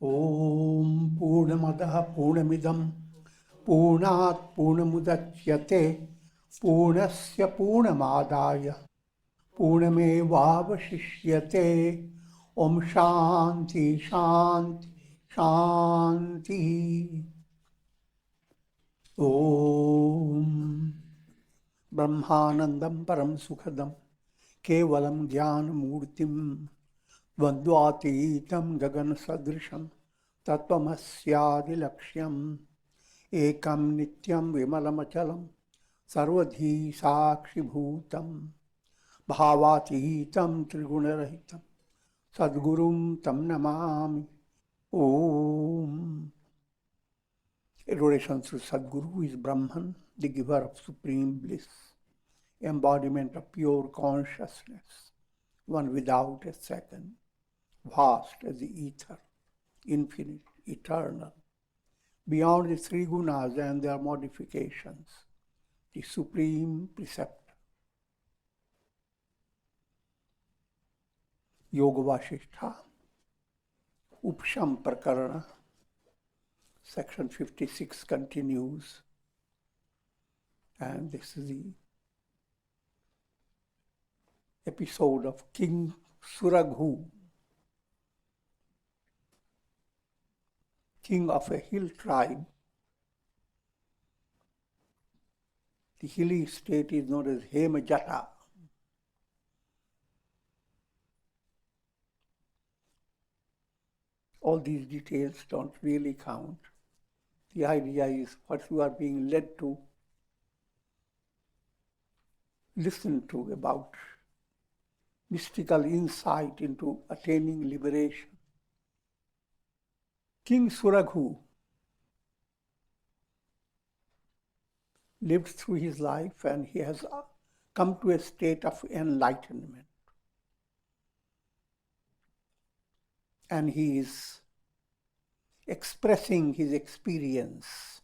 ॐ पूर्णमदः पूर्णमिदं पूर्णात् पूर्णमुदच्यते पूर्णस्य पूर्णमादाय पूर्णमेवावशिष्यते। ॐ शान्ति शान्ति शान्ति। ॐ ब्रह्मानन्दं परं सुखदं केवलं ज्ञानमूर्तिं द्वन्द्वातीतं गगनसदृशं तत्त्वमस्यादिलक्ष्यम् एकं नित्यं विमलमचलं सर्वधी साक्षिभूतं भावातीतं त्रिगुणरहितं सद्गुरुं तं Namami. Om. Adoration to Sadguru is Brahman, the giver of supreme bliss, embodiment of pure consciousness, one without a second, vast as the ether, infinite, eternal, beyond the three gunas and their modifications, the supreme preceptor. Yoga Vasistha, Upashama Prakarana, section 56 continues, and this is the episode of King Suraghu, king of a hill tribe. The hilly state is known as Hemajata. All these details don't really count. The idea is what you are being led to listen to about mystical insight into attaining liberation. King Suraghu lived through his life and he has come to a state of enlightenment. And he is expressing his experience.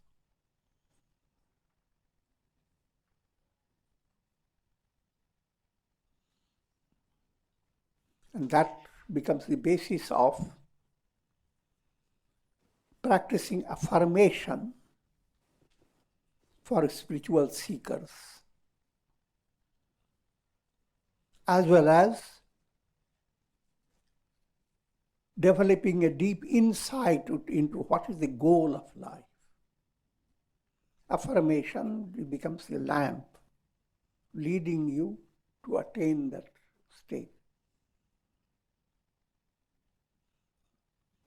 And that becomes the basis of practicing affirmation for spiritual seekers, as well as developing a deep insight into what is the goal of life. Affirmation becomes the lamp leading you to attain that state.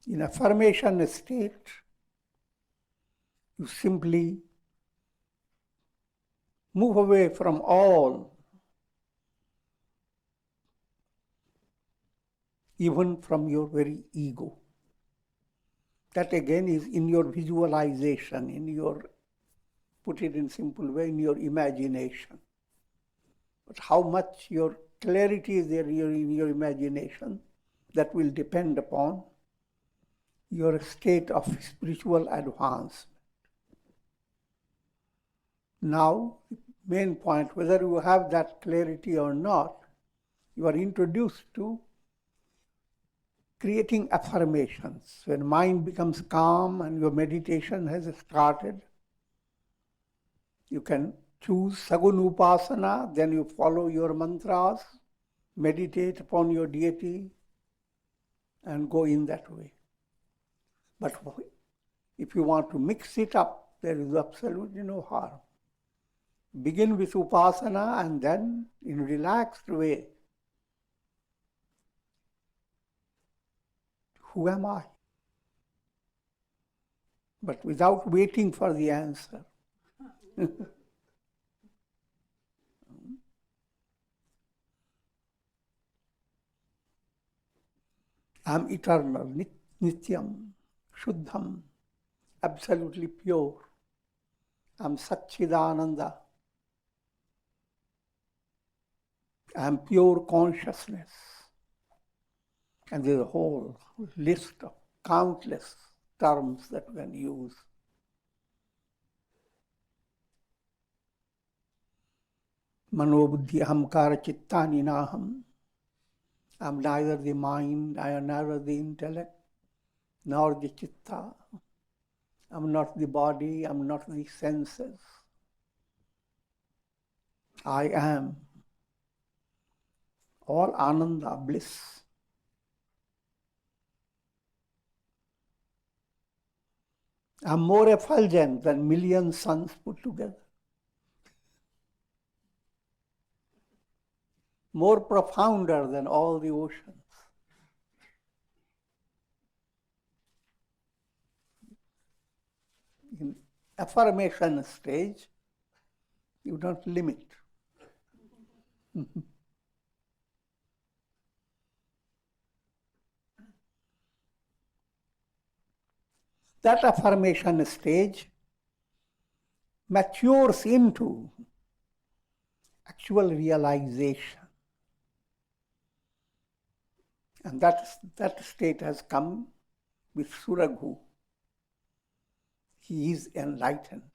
In affirmation state, you simply move away from all, even from your very ego. That again is in your visualization, in your, put it in simple way, in your imagination. But how much your clarity is there in your imagination, that will depend upon your state of spiritual advancement. Now, main point, whether you have that clarity or not, you are introduced to creating affirmations. When mind becomes calm and your meditation has started, you can choose Sagun Upasana, then you follow your mantras, meditate upon your deity, and go in that way. But if you want to mix it up, there is absolutely no harm. Begin with Upasana and then, in a relaxed way, who am I? But without waiting for the answer. I am eternal, nityam, shuddham, absolutely pure. I am Satchidananda. I am pure consciousness. And there's a whole list of countless terms that we can use. Manobuddhi ahamkara chittani naham. I am neither the mind, I am neither the intellect, nor the chitta. I'm not the body, I'm not the senses. I am all ananda, bliss. I'm more effulgent than million suns put together. More profounder than all the oceans. In affirmation stage, you don't limit. That affirmation stage matures into actual realization. And that state has come with Suraghu. He is enlightened.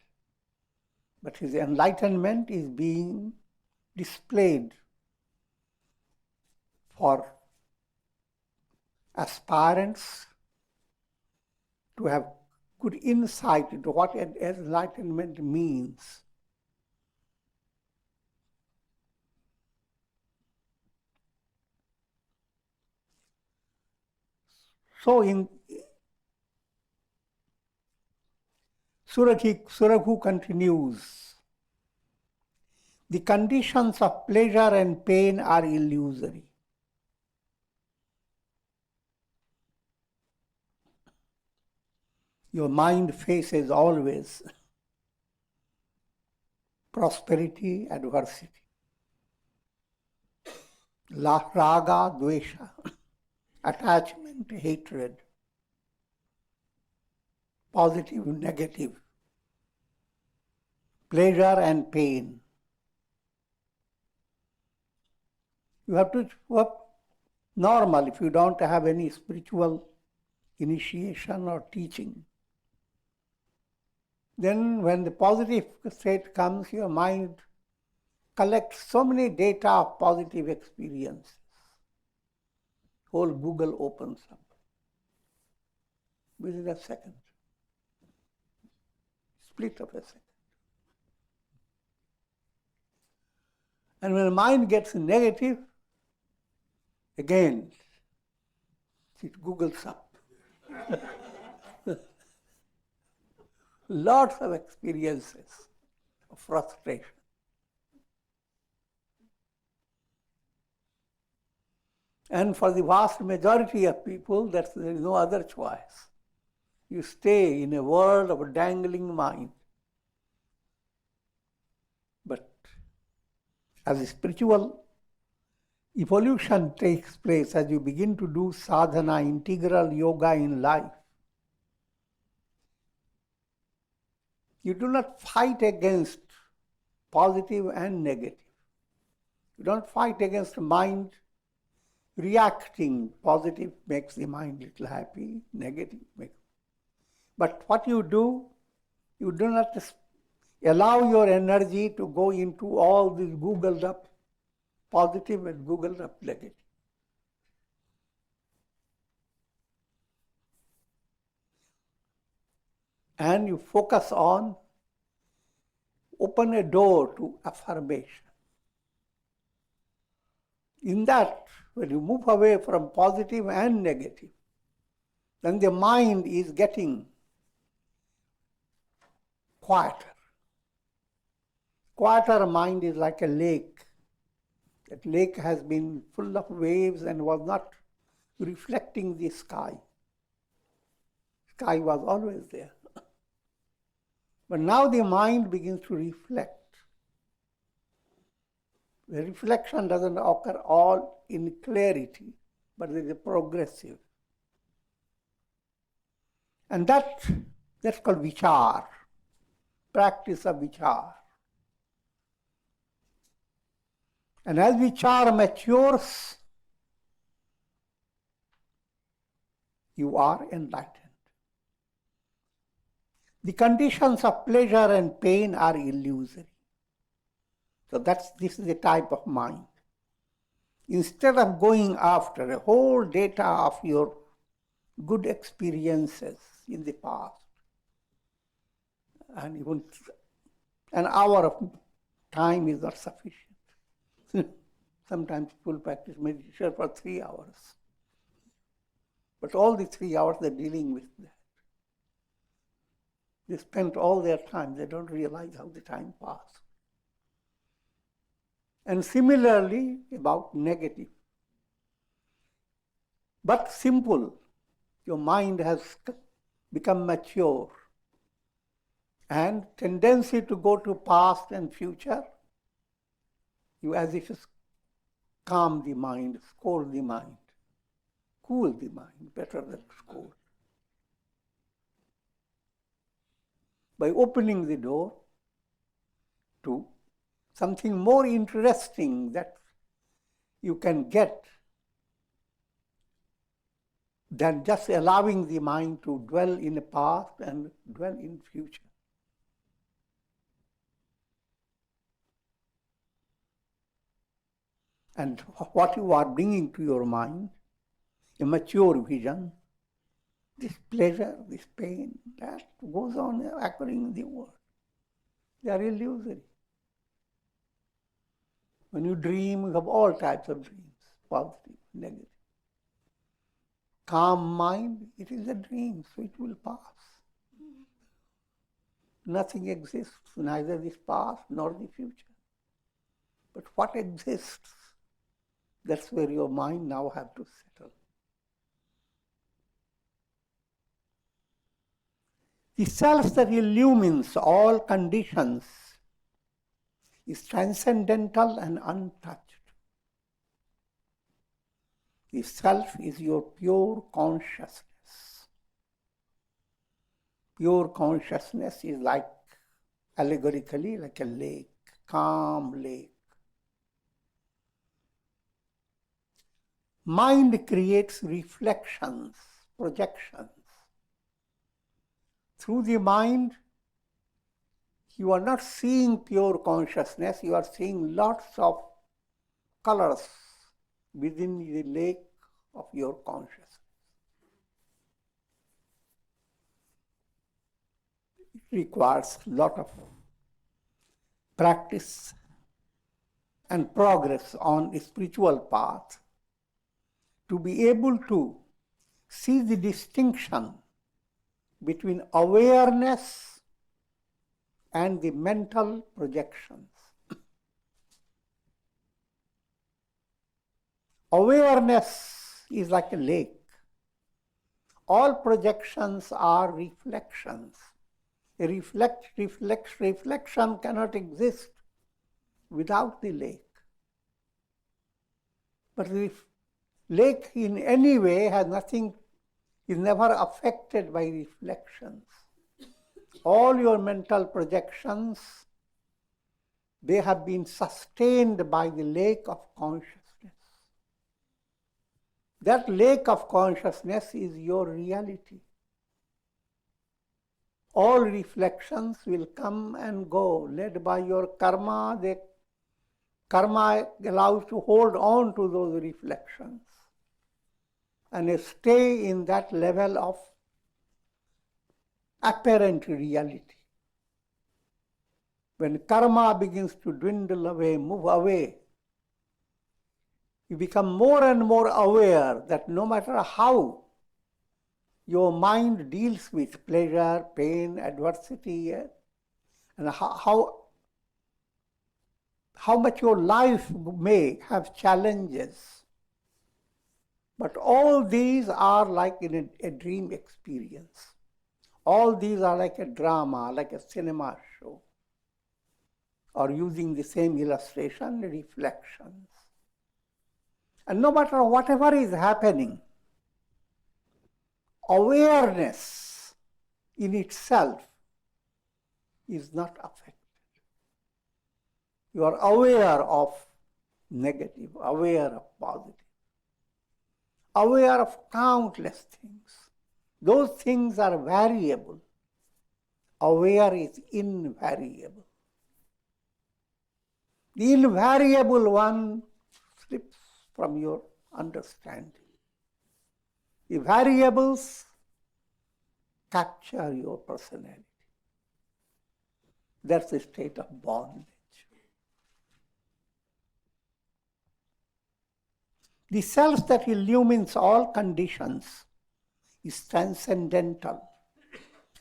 But his enlightenment is being displayed for aspirants to have good insight into what enlightenment means. So in Suraghu continues, the conditions of pleasure and pain are illusory. Your mind faces always prosperity, adversity, raga, dvesha, attachment, hatred, positive, negative, pleasure and pain. You have to work normal if you don't have any spiritual initiation or teaching. Then when the positive state comes, your mind collects so many data of positive experiences. Whole Google opens up within a second. Split of a second. And when the mind gets negative, again, it Googles up. Lots of experiences of frustration. And for the vast majority of people, there is no other choice. You stay in a world of a dangling mind. But as a spiritual evolution takes place, as you begin to do sadhana, integral yoga in life, you do not fight against positive and negative. You don't fight against mind reacting. Positive makes the mind little happy, negative makes. But what you do not allow your energy to go into all these Googled up positive and Googled up negative. And you focus on, open a door to affirmation. In that, when you move away from positive and negative, then the mind is getting quieter. Quieter mind is like a lake. That lake has been full of waves and was not reflecting the sky. Sky was always there. But now the mind begins to reflect. The reflection doesn't occur all in clarity, but it is progressive. And that's called vichar, practice of vichar. And as vichar matures, you are enlightened. The conditions of pleasure and pain are illusory. So this is the type of mind. Instead of going after a whole data of your good experiences in the past. And even an hour of time is not sufficient. Sometimes people practice meditation for 3 hours. But all the 3 hours they're dealing with that. They spend all their time, they don't realize how the time passed. And similarly about negative. But simple, your mind has become mature and tendency to go to past and future, you as if calm the mind, scold the mind, cool the mind, better than scold. By opening the door to something more interesting that you can get than just allowing the mind to dwell in the past and dwell in future. And what you are bringing to your mind, a mature vision, this pleasure, this pain, that goes on occurring in the world. They are illusory. When you dream, you have all types of dreams, positive, negative. Calm mind, it is a dream, so it will pass. Nothing exists, neither this past nor the future. But what exists, that's where your mind now has to settle. The self that illumines all conditions is transcendental and untouched. The self is your pure consciousness. Pure consciousness is like, allegorically, like a lake, calm lake. Mind creates reflections, projections. Through the mind, you are not seeing pure consciousness, you are seeing lots of colors within the lake of your consciousness. It requires a lot of practice and progress on the spiritual path to be able to see the distinction between awareness and the mental projections. Awareness is like a lake. All projections are reflections. A reflection cannot exist without the lake. But the lake in any way has nothing, is never affected by reflections. All your mental projections, they have been sustained by the lake of consciousness. That lake of consciousness is your reality. All reflections will come and go, led by your karma. The karma allows to hold on to those reflections and stay in that level of apparent reality. When karma begins to dwindle away, move away, you become more and more aware that no matter how your mind deals with pleasure, pain, adversity, and how much your life may have challenges, but all these are like in a dream experience. All these are like a drama, like a cinema show, or using the same illustration, reflections. And no matter whatever is happening, awareness in itself is not affected. You are aware of negative, aware of positive, aware of countless things. Those things are variable. Aware is invariable. The invariable one slips from your understanding. The variables capture your personality. That's the state of bondage. The self that illumines all conditions is transcendental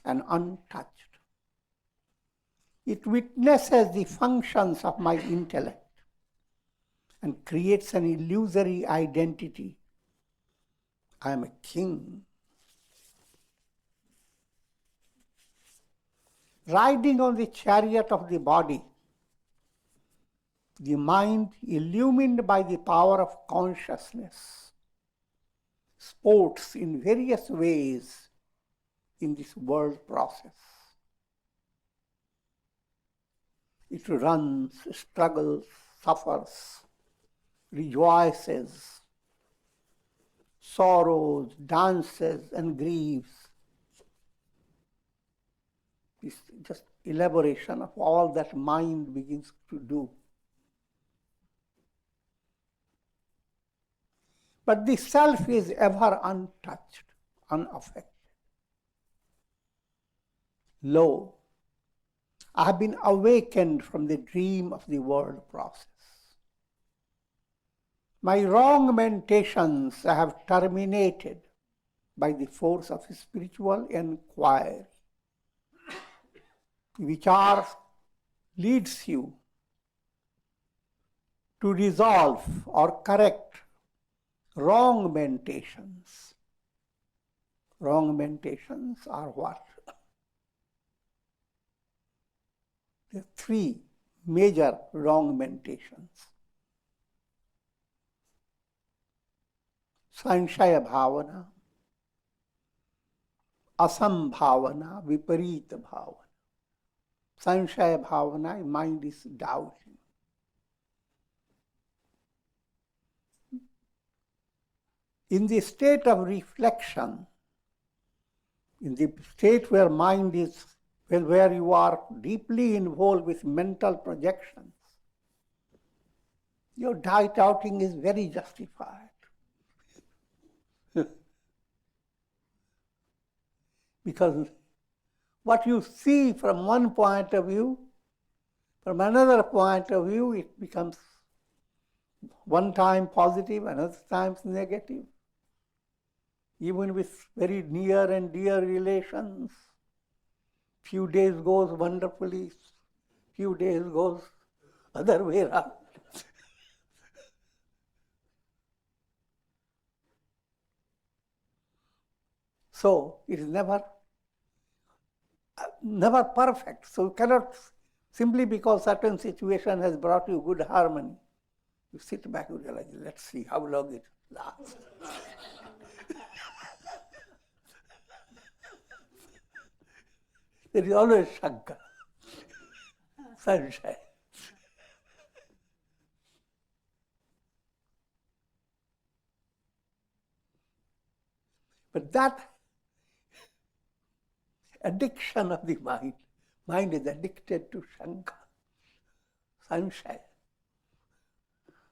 and untouched. It witnesses the functions of my intellect and creates an illusory identity. I am a king. Riding on the chariot of the body, the mind, illumined by the power of consciousness, sports in various ways in this world process. It runs, struggles, suffers, rejoices, sorrows, dances, and grieves. It's just elaboration of all that mind begins to do. But the self is ever untouched, unaffected. Lo, I have been awakened from the dream of the world process. My wrong meditations I have terminated by the force of spiritual inquiry, which leads you to resolve or correct wrong meditations. Wrong meditations are what? There are three major wrong meditations. Sanshaya bhavana, asambhavana, viparita bhavana. Sanshaya bhavana, mind is doubting. In the state of reflection, in the state where mind is, where you are deeply involved with mental projections, your doubting is very justified. Because what you see from one point of view, from another point of view, it becomes one time positive, another time negative. Even with very near and dear relations, few days goes wonderfully, few days goes other way around. So it is never perfect. So you cannot, simply because certain situation has brought you good harmony, you sit back and realize, let's see how long it lasts. There is always Shankar, sunshine. But that addiction of the mind is addicted to Shankar, sunshine.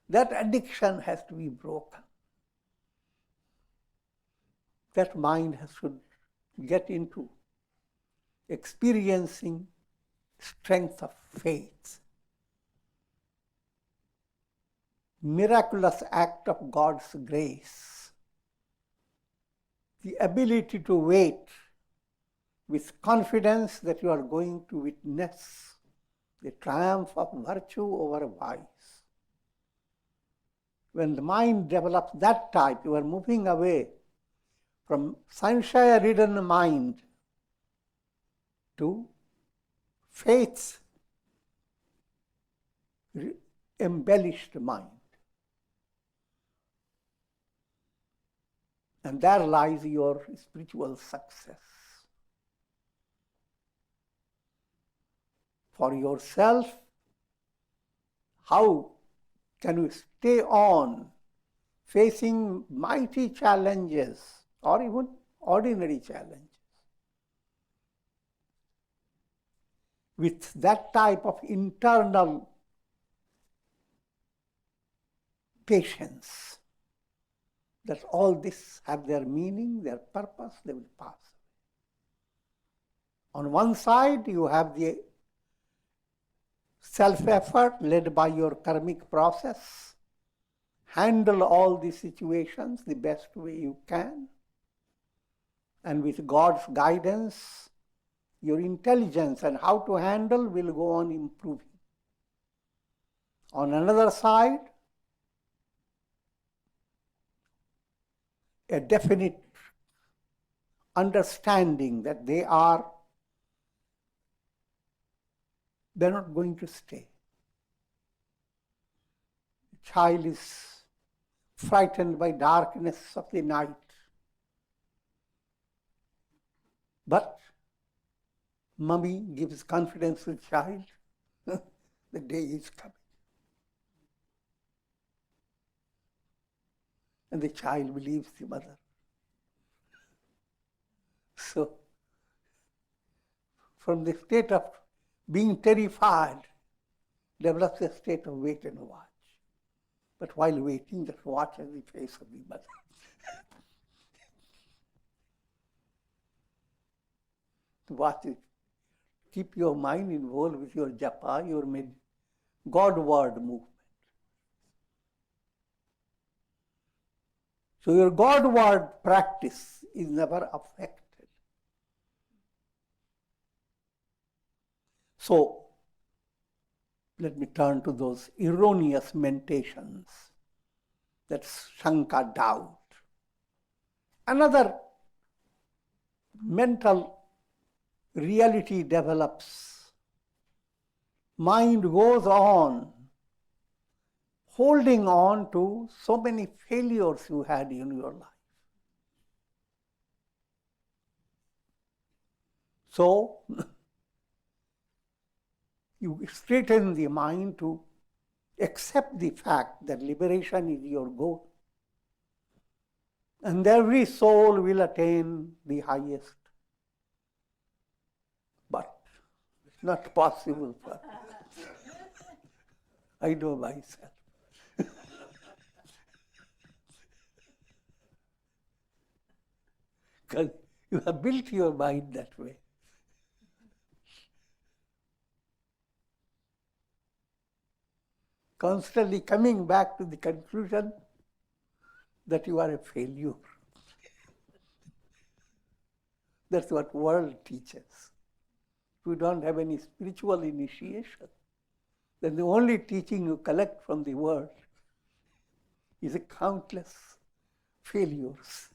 That addiction has to be broken. That mind should get into experiencing strength of faith, miraculous act of God's grace, the ability to wait with confidence that you are going to witness the triumph of virtue over vice. When the mind develops that type, you are moving away from sanshaya-ridden mind to faith embellished mind. And there lies your spiritual success. For yourself, how can you stay on facing mighty challenges or even ordinary challenges with that type of internal patience that all this have their meaning, their purpose, they will pass. On one side, you have the self-effort led by your karmic process. Handle all the situations the best way you can. And with God's guidance, your intelligence and how to handle will go on improving. On another side, a definite understanding that they're not going to stay. The child is frightened by darkness of the night. But Mummy gives confidence to the child. The day is coming. And the child believes the mother. So, from the state of being terrified, develops a state of wait and watch. But while waiting, just watch at the face of the mother. Watch it. Keep your mind involved with your japa, your God-word movement. So your God-word practice is never affected. So, let me turn to those erroneous mentations. That's Shanka, doubt. Another mental reality develops. Mind goes on holding on to so many failures you had in your life. So, you straighten the mind to accept the fact that liberation is your goal. And every soul will attain the highest. But it's not possible for I know myself. Because you have built your mind that way. Constantly coming back to the conclusion that you are a failure. That's what world teaches. If you don't have any spiritual initiation, then the only teaching you collect from the world is a countless failures.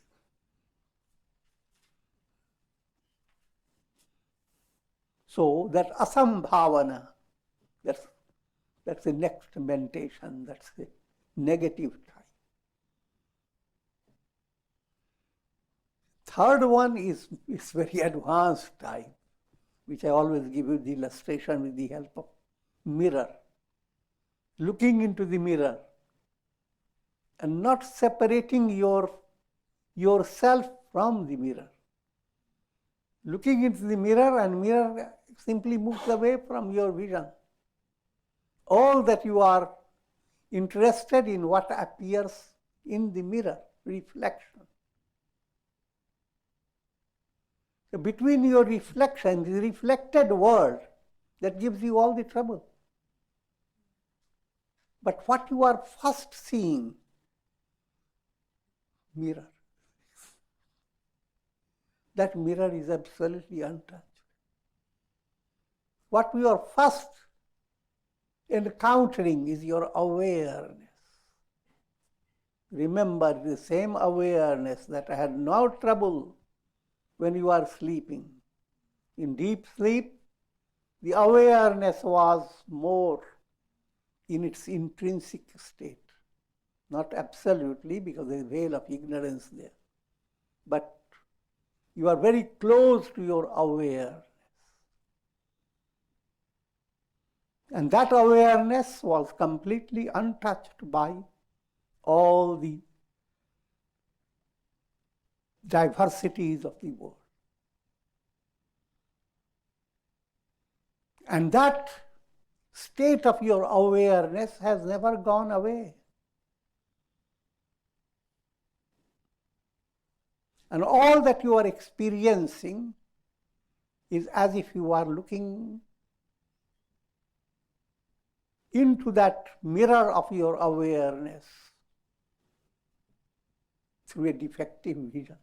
So that asambhavana, that's the next mentation, that's the negative type. Third one is very advanced type, which I always give you the illustration with the help of mirror. Looking into the mirror and not separating yourself from the mirror. Looking into the mirror and mirror simply moves away from your vision. All that you are interested in what appears in the mirror, reflection. So between your reflection, the reflected world, that gives you all the trouble. But what you are first seeing, mirror. That mirror is absolutely untouched. What you are first encountering is your awareness. Remember, the same awareness that had no trouble when you are sleeping. In deep sleep, the awareness was more in its intrinsic state. Not absolutely, because there is a veil of ignorance there. But you are very close to your awareness. And that awareness was completely untouched by all the diversities of the world. And that state of your awareness has never gone away. And all that you are experiencing is as if you are looking into that mirror of your awareness through a defective vision.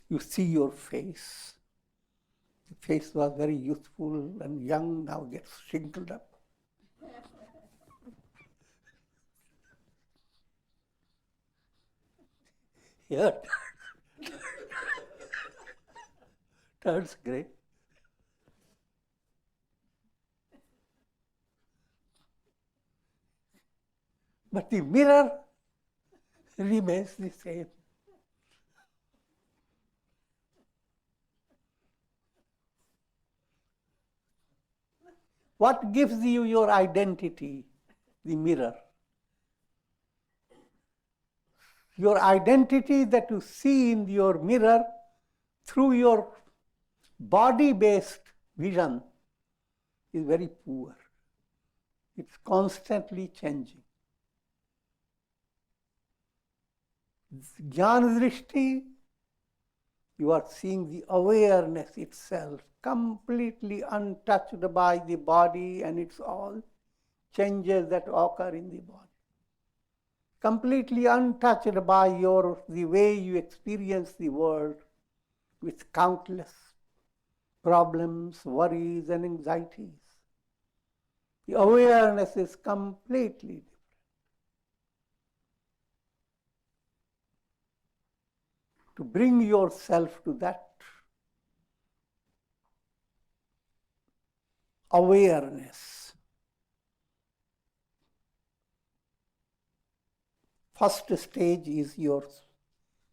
You see your face. The face was very youthful and young, now gets shrinked up. Here, turns grey. But the mirror remains the same. What gives you your identity? The mirror. Your identity that you see in your mirror through your body-based vision is very poor. It's constantly changing. Jnana drishti, you are seeing the awareness itself, completely untouched by the body and its all changes that occur in the body. Completely untouched by the way you experience the world with countless problems, worries, and anxieties. The awareness is completely different. To bring yourself to that awareness, first stage is yours,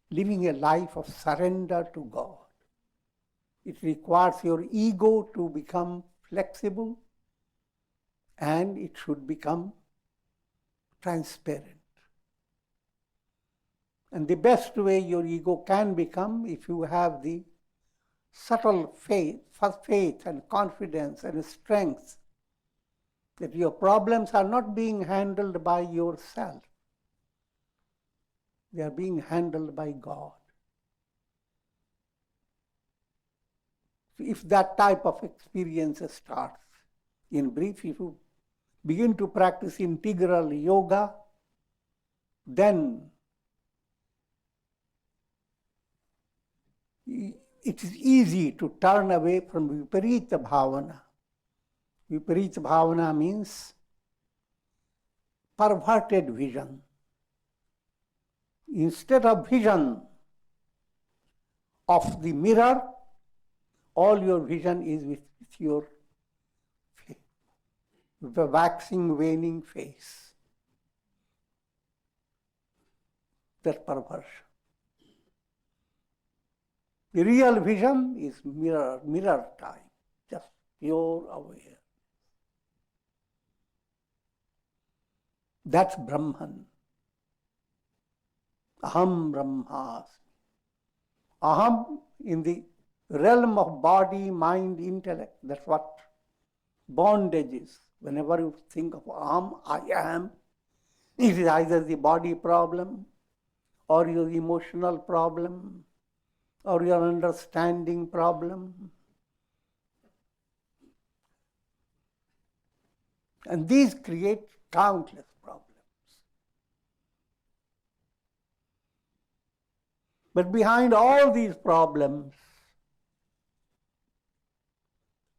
living a life of surrender to God. It requires your ego to become flexible, and it should become transparent. And the best way your ego can become, if you have the subtle faith and confidence and strength that your problems are not being handled by yourself. They are being handled by God. If that type of experience starts, in brief, if you begin to practice integral yoga, then it is easy to turn away from viparita bhavana. Viparita bhavana means perverted vision. Instead of vision of the mirror, all your vision is with your the waxing, waning face. That perversion. The real vision is mirror type, just pure awareness. That's Brahman. Aham Brahmasmi. Aham in the realm of body, mind, intellect. That's what bondage is. Whenever you think of Aham, I am, it is either the body problem or your emotional problem or your understanding problem. And these create countless problems. But behind all these problems,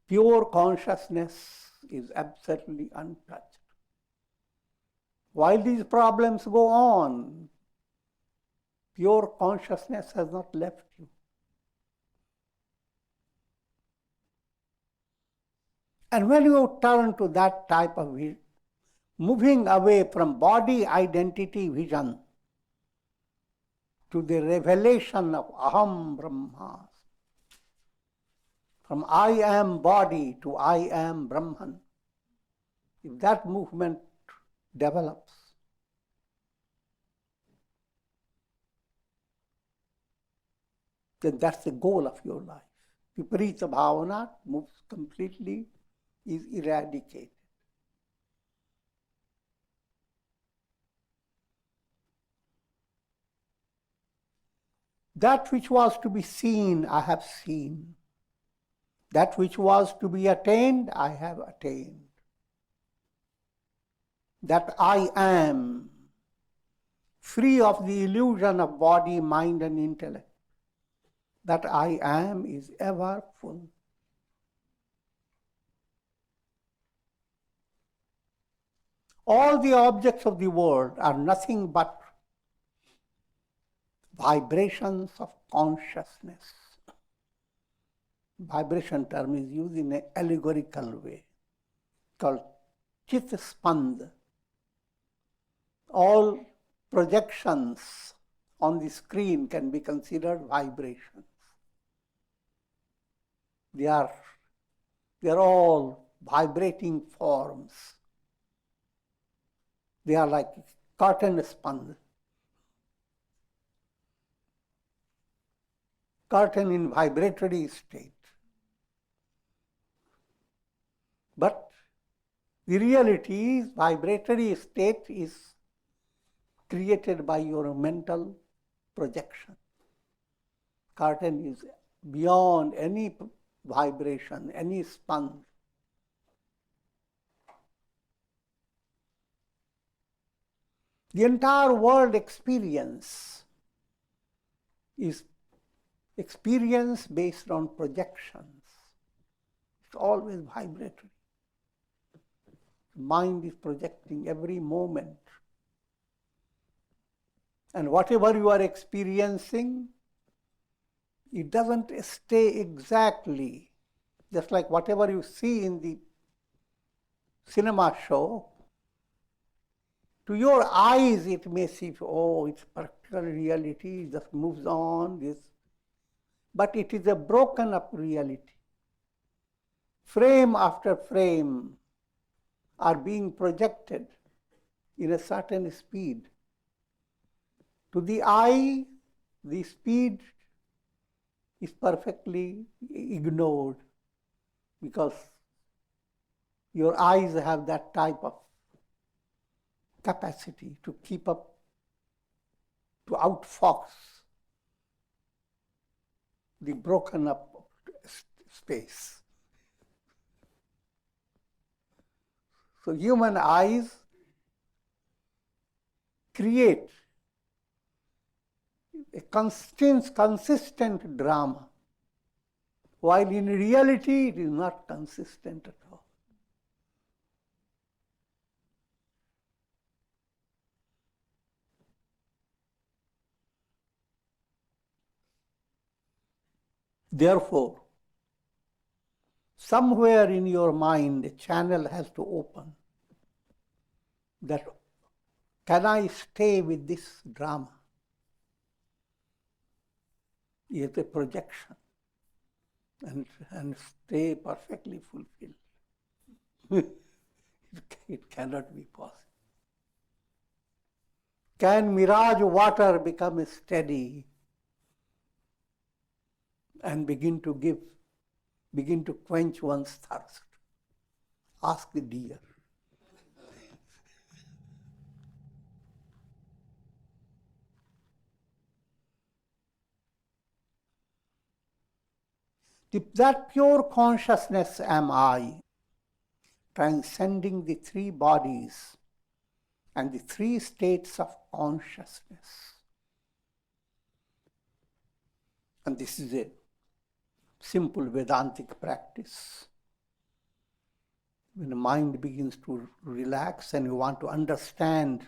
pure consciousness is absolutely untouched. While these problems go on, pure consciousness has not left you. And when you turn to that type of vision, moving away from body identity vision to the revelation of Aham Brahma, from I am body to I am Brahman, if that movement develops, then that's the goal of your life. Viparita bhavana moves completely is eradicated. That which was to be seen, I have seen. That which was to be attained, I have attained. That I am, free of the illusion of body, mind and intellect. That I am is ever full. All the objects of the world are nothing but vibrations of consciousness. Vibration term is used in an allegorical way, called chit spand. All projections on the screen can be considered vibrations. They are all vibrating forms. They are like curtain spun. Curtain in vibratory state. But the reality is, vibratory state is created by your mental projection. Curtain is beyond any vibration, any spun. The entire world experience is experience based on projections. It's always vibratory. Mind is projecting every moment. And whatever you are experiencing, it doesn't stay exactly. Just like whatever you see in the cinema show, to your eyes it may seem, oh, it's practical reality, it just moves on, this. But it is a broken up reality. Frame after frame are being projected in a certain speed. To the eye, the speed is perfectly ignored because your eyes have that type of capacity to keep up, to outfox the broken up space. So human eyes create a consistent drama, while in reality it is not consistent at all. Therefore, somewhere in your mind a channel has to open that, can I stay with this drama? It's a projection and stay perfectly fulfilled. It cannot be possible. Can mirage water become steady and begin to quench one's thirst? Ask the deer. That pure consciousness am I, transcending the three bodies and the three states of consciousness. And this is a simple Vedantic practice. When the mind begins to relax and you want to understand,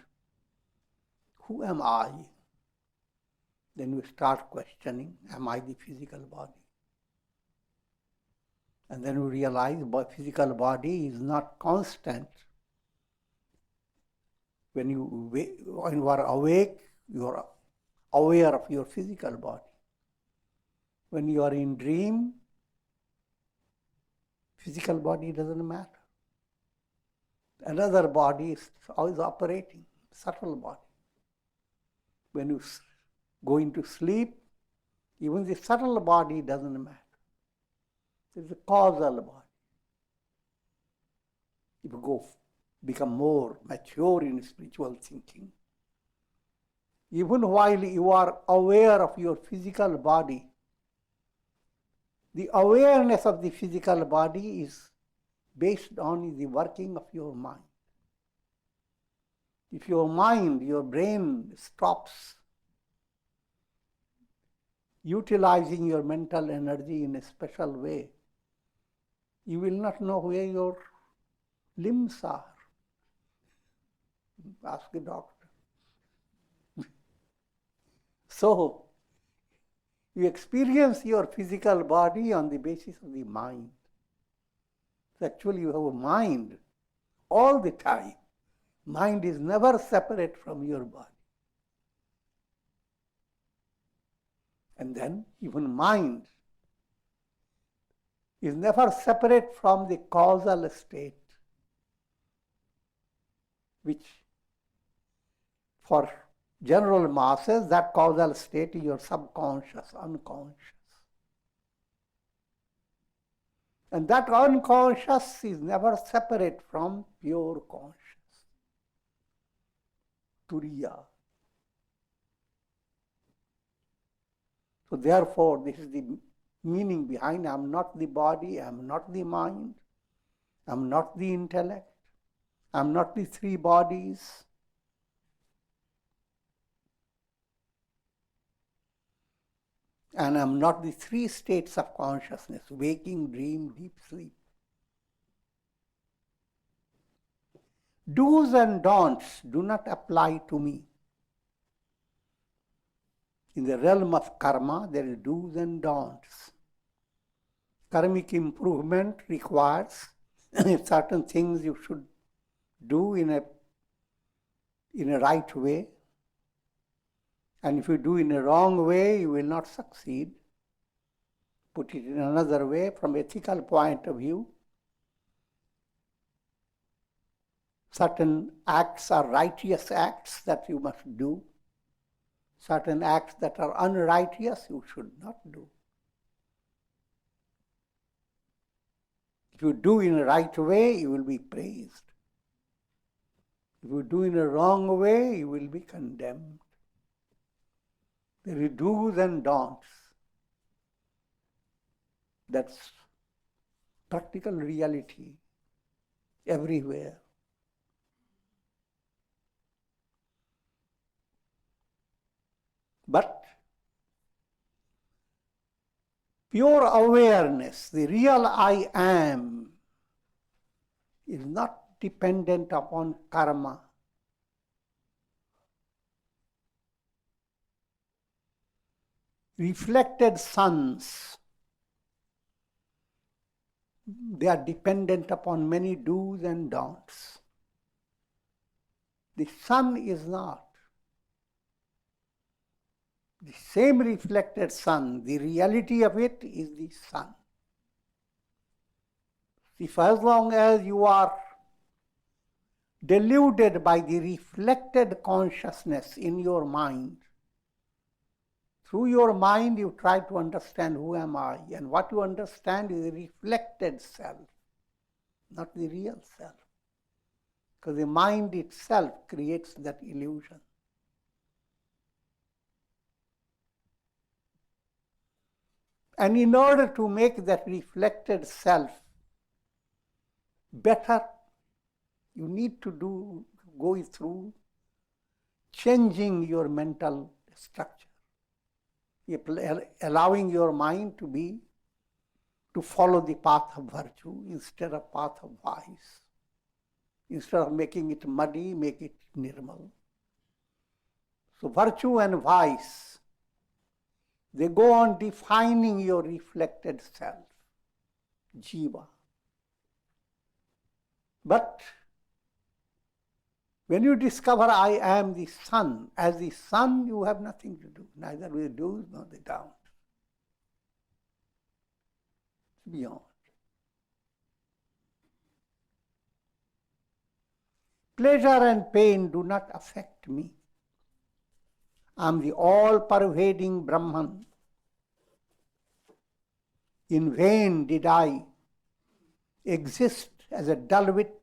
who am I? Then you start questioning, am I the physical body? And then you realize physical body is not constant. When you are awake, you are aware of your physical body. When you are in dream, physical body doesn't matter. Another body is always operating, subtle body. When you go into sleep, even the subtle body doesn't matter. It's a causal body. if you become more mature in spiritual thinking, even while you are aware of your physical body, the awareness of the physical body is based on the working of your mind. If your mind, your brain stops utilizing your mental energy in a special way, you will not know where your limbs are. Ask the doctor. So, you experience your physical body on the basis of the mind. So actually, you have a mind all the time. Mind is never separate from your body. And then, even mind is never separate from the causal state, which for general masses, that causal state is your subconscious, unconscious. And that unconscious is never separate from pure conscious, turiya. So therefore, this is the meaning behind I am not the body, I am not the mind, I am not the intellect, I am not the three bodies. And I am not the three states of consciousness, waking, dream, deep sleep. Do's and don'ts do not apply to me. In the realm of karma, there is do's and don'ts. Karmic improvement requires certain things you should do in a right way. And if you do in a wrong way, you will not succeed. Put it in another way, from ethical point of view, certain acts are righteous acts that you must do. Certain acts that are unrighteous, you should not do. If you do in a right way, you will be praised. If you do in a wrong way, you will be condemned. There is do's and don'ts. That's practical reality everywhere. But pure awareness, the real I am, is not dependent upon karma. Reflected suns, they are dependent upon many do's and don'ts. The sun is not. The same reflected sun, the reality of it is the sun. If as long as you are deluded by the reflected consciousness in your mind, through your mind you try to understand who am I, and what you understand is the reflected self, not the real self. Because the mind itself creates that illusion. And in order to make that reflected self better, you need to go through changing your mental structure, allowing your mind to follow the path of virtue instead of path of vice. Instead of making it muddy, make it nirmal. So virtue and vice, they go on defining your reflected self, jiva. But when you discover I am the sun, as the sun you have nothing to do, neither with do's nor the don'ts. It's beyond. Pleasure and pain do not affect me. I am the all-pervading Brahman. In vain did I exist as a dull-wit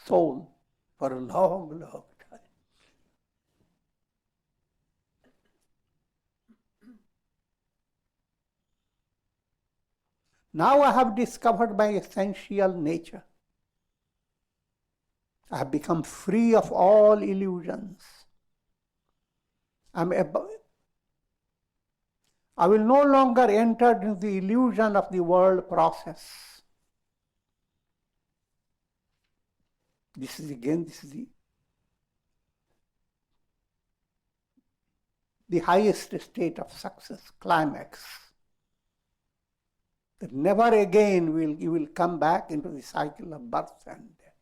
soul for a long, long time. Now I have discovered my essential nature. I have become free of all illusions. I will no longer enter into the illusion of the world process. This is the highest state of success, climax. That never again you will come back into the cycle of birth and death.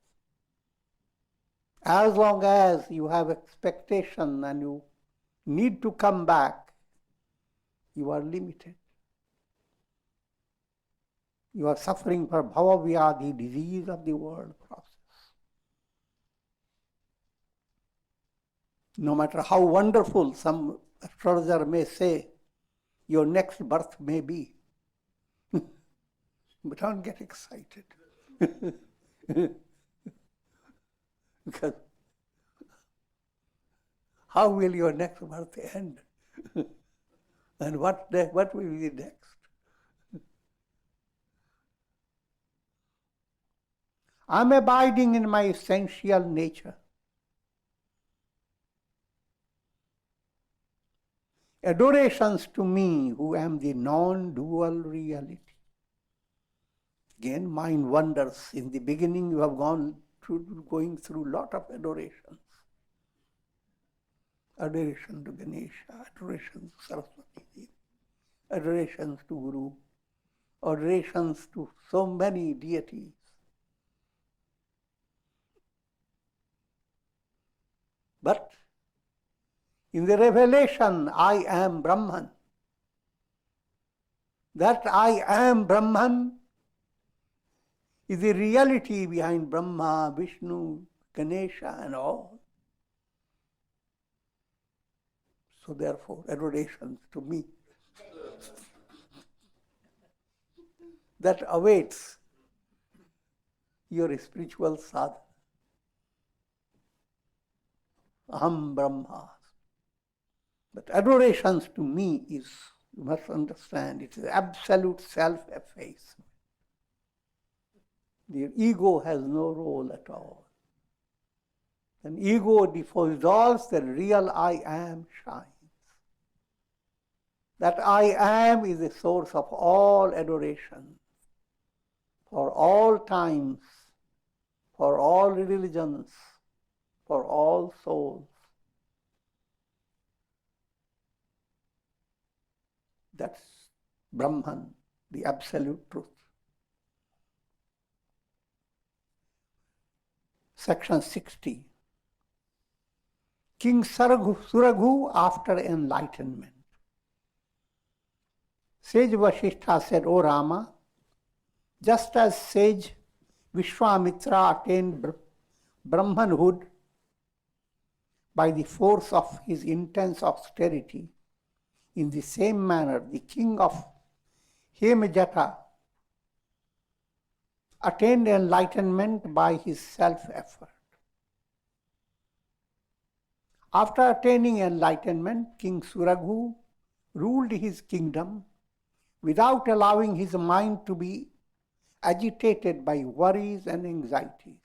As long as you have expectation and you need to come back, you are limited. You are suffering from bhava the disease of the world process. No matter how wonderful some astrologer may say your next birth may be, but don't get excited. Because how will your next birth end? And what will be next? I'm abiding in my essential nature. Adorations to me who am the non-dual reality. Again, mind wanders. In the beginning you have going through a lot of adorations. Adoration to Ganesha, adorations to Saraswati, adorations to Guru, adorations to so many deities. But in the revelation, I am Brahman. That I am Brahman is the reality behind Brahma, Vishnu, Ganesha and all. So therefore, adorations to me. That awaits your spiritual sadhana. Aham Brahma. But adorations to me is, you must understand, it is absolute self-effacement. The ego has no role at all. When ego dissolves, the real I am shines. That I am is the source of all adoration, for all times, for all religions, for all souls. That's Brahman, the absolute truth. Section 60. King Suraghu after enlightenment. Sage Vasishtha said, O Rama, just as sage Vishwamitra attained Brahmanhood by the force of his intense austerity, in the same manner the king of Hemajata attained enlightenment by his self-effort. After attaining enlightenment, King Suraghu ruled his kingdom without allowing his mind to be agitated by worries and anxieties.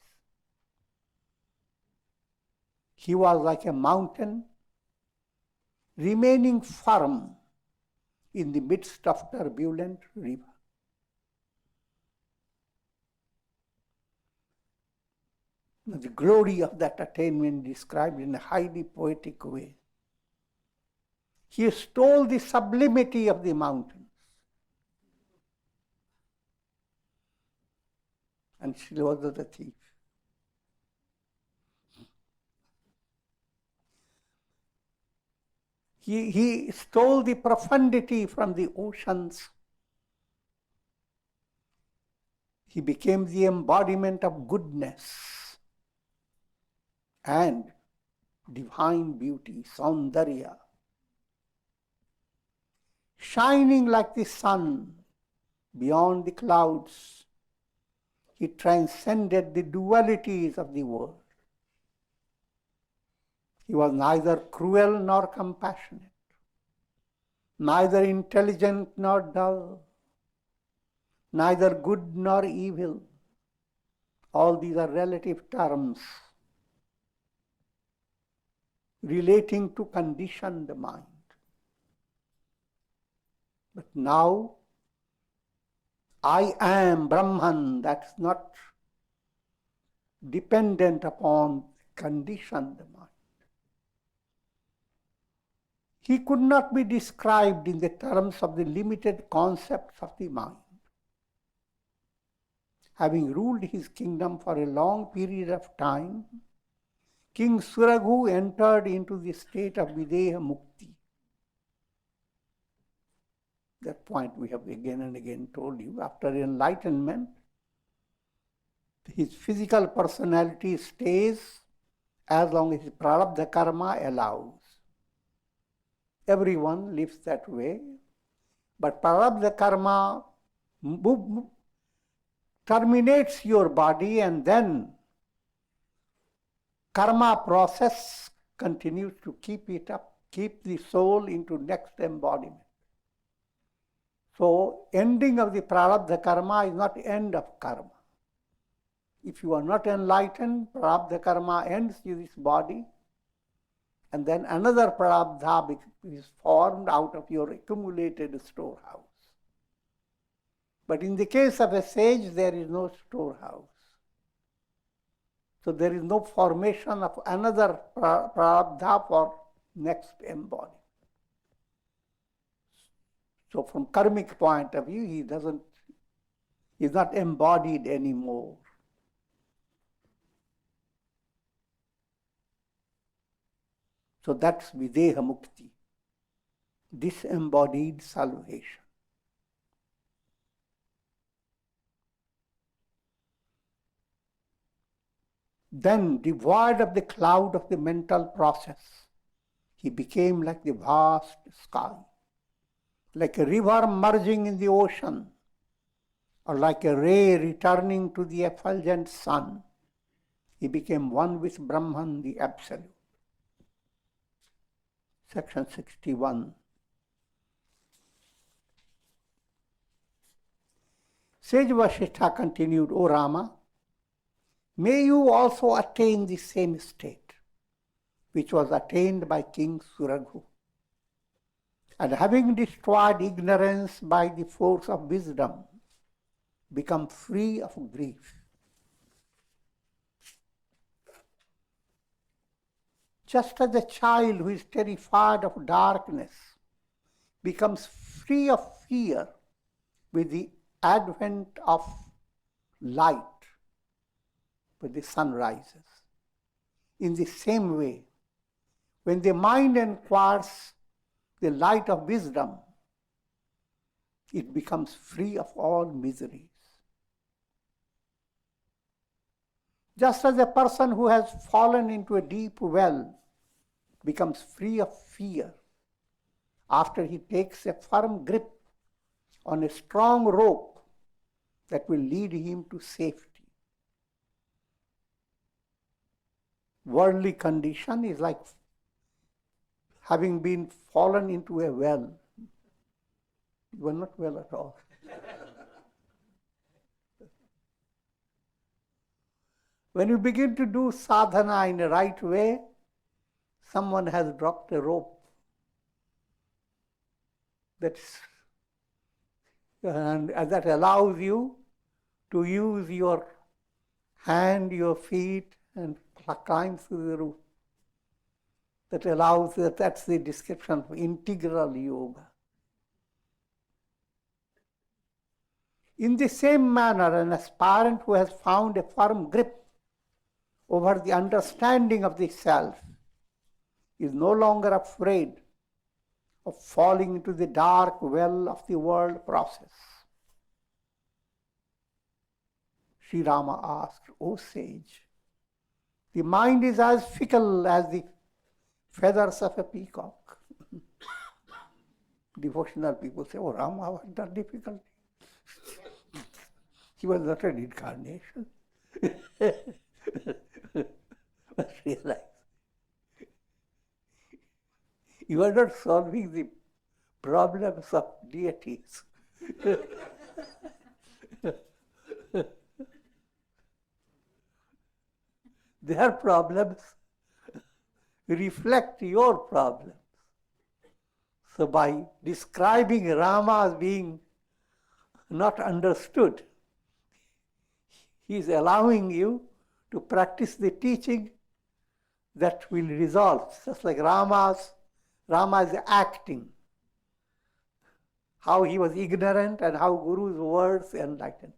He was like a mountain remaining firm in the midst of turbulent river. The glory of that attainment described in a highly poetic way. He stole the sublimity of the mountains. And she was the thief. He stole the profundity from the oceans. He became the embodiment of goodness and divine beauty, Saundarya. Shining like the sun beyond the clouds, He transcended the dualities of the world. He was neither cruel nor compassionate, neither intelligent nor dull, neither good nor evil. All these are relative terms relating to conditioned mind. But now, I am Brahman, that's not dependent upon conditioned mind. He could not be described in the terms of the limited concepts of the mind. Having ruled his kingdom for a long period of time, King Suraghu entered into the state of Videha Mukti. That point we have again and again told you. After enlightenment, his physical personality stays as long as his prarabdha karma allows. Everyone lives that way, but prarabdha karma terminates your body, and then karma process continues to keep it up, keep the soul into next embodiment. So, ending of the prarabdha karma is not end of karma. If you are not enlightened, prarabdha karma ends with this body, and then another prarabdha is formed out of your accumulated storehouse. But in the case of a sage, there is no storehouse. So there is no formation of another prarabdha for next embodiment. So from karmic point of view, he is not embodied anymore. So that's Videha Mukti, disembodied salvation. Then, devoid of the cloud of the mental process, he became like the vast sky, like a river merging in the ocean, or like a ray returning to the effulgent sun. He became one with Brahman, the Absolute. Section 61. Sage Vasishtha continued, O Rama, may you also attain the same state which was attained by King Suraghu. And having destroyed ignorance by the force of wisdom, become free of grief. Just as a child who is terrified of darkness becomes free of fear with the advent of light, when the sun rises. In the same way, when the mind acquires the light of wisdom, it becomes free of all miseries. Just as a person who has fallen into a deep well becomes free of fear after he takes a firm grip on a strong rope that will lead him to safety. Worldly condition is like having been fallen into a well. You are not well at all. When you begin to do sadhana in the right way, someone has dropped a rope and that allows you to use your hand, your feet, and climb through the roof. That's the description of integral yoga. In the same manner, an aspirant who has found a firm grip over the understanding of the self is no longer afraid of falling into the dark well of the world process. Sri Rama asked, O sage, the mind is as fickle as the feathers of a peacock. Devotional people say, oh Rama, what the difficulty? He was not an incarnation. But realize, you are not solving the problems of deities. Their problems reflect your problems. So by describing Rama as being not understood, he is allowing you to practice the teaching that will resolve. Just like Rama is acting. How he was ignorant and how Guru's words enlightened.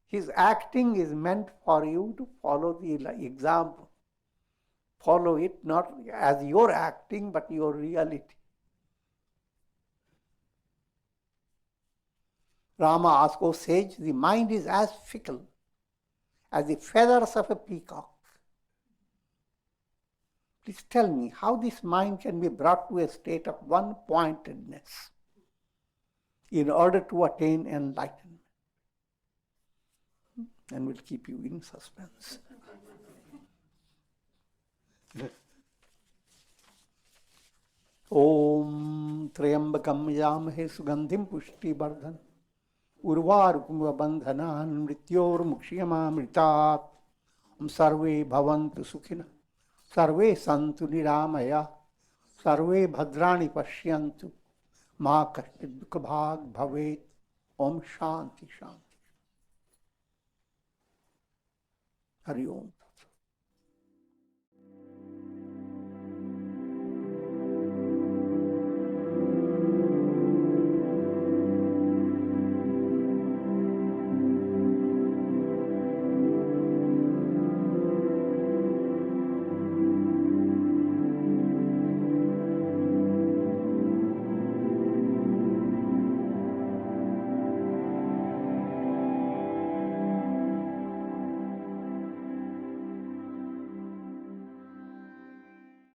His acting is meant for you to follow the example. Follow it not as your acting, but your reality. Rama asked, O sage, the mind is as fickle as the feathers of a peacock. Please tell me how this mind can be brought to a state of one-pointedness in order to attain enlightenment. And we'll keep you in suspense. Om Trayambakam Yamahe Sugandhim Pushti Bardhan Urvarukuma Bandhanan Mrityor Mukshiyama Mritat Om Sarve Bhavantu Sukhina Sarve Santu Niramaya Sarve Bhadrani Pashyantu Ma Kashchid Dukhabhag Bhavet Om Shanti Shanti Hari Om.